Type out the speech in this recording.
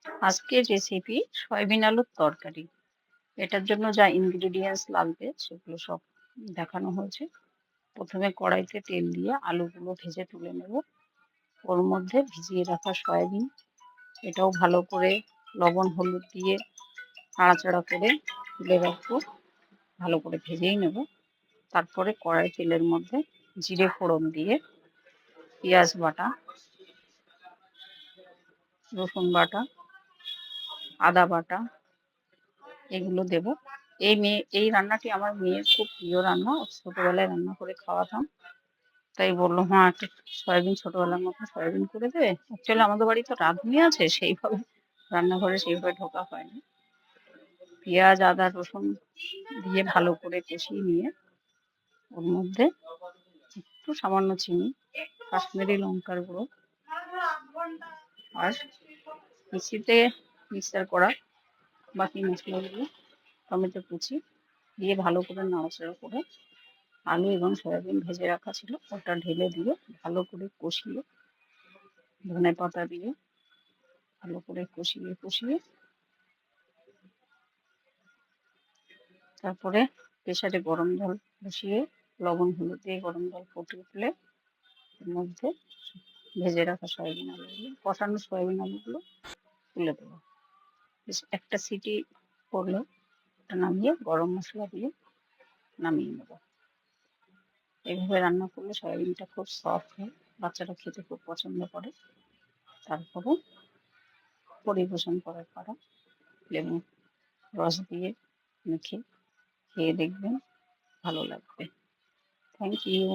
আজকের recipe soybean আলুর তরকারি। এটার জন্য যা ইনগ্রিডিয়েন্টস লাগবে সেগুলো সব দেখানো হয়েছে। প্রথমে কড়াইতে তেল দিয়ে আলুগুলো ভেজে তুলে নেব। ওর মধ্যে ভিজিয়ে রাখা সয়াবিন, এটাও ভালো করে লবণ হলুদ দিয়ে নাড়াচাড়া করে তুলে রাখবো। ভালো করে ভেজেই নেব। তারপরে কড়াই তেলের মধ্যে জিরে ফোড়ন দিয়ে পেঁয়াজ বাটা, রসুন বাটা, আদা বাটা এগুলো দেব। এই রান্নাটি আমার মেয়ের খুব প্রিয় রান্না। ও ছোটবেলায় রান্না করে খাওয়াতাম। তাই বললো, মা একটু সয়াবিন ছোটবেলার মতো সয়াবিন করে দেবে। অ্যাকচুয়ালি আমাদের বাড়ি তো রাঁধুনি আছে, সেইভাবে রান্নাঘরে সেইভাবে ঢোকা হয়নি। পেঁয়াজ আদা রসুন দিয়ে ভালো করে কষিয়ে নিয়ে ওর মধ্যে একটু সামান্য চিনি, কাশ্মীরি লঙ্কার গুঁড়ো আর মিক্সার করা বাকি মশলাগুলো, টমেটো কুচি দিয়ে ভালো করে নাড়াচাড়া করে আলু এবং সয়াবিন ভেজে রাখা ছিল ওটা ঢেলে দিয়ে ভালো করে কষিয়ে ধনে পাতা দিয়ে ভালো করে কষিয়ে তারপরে প্রেসারে গরম জল বসিয়ে লবণ হলুদ দিয়ে গরম জল ফুটে উঠলে এর মধ্যে ভেজে রাখা সয়াবিন আলুগুলো, কষানো সয়াবিন আলুগুলো তুলে দেবো। একটা সিটি পড়লে ওটা নামিয়ে গরম মশলা দিয়ে নামিয়ে নেবো। এইভাবে রান্না করলে সয়াবিনটা খুব সফট হয়, বাচ্চারা খেতে খুব পছন্দ করে। তারপরে পরিবেশন করার পরে লেবু রস দিয়ে মেখে খেয়ে দেখবেন, ভালো লাগবে। Thank you.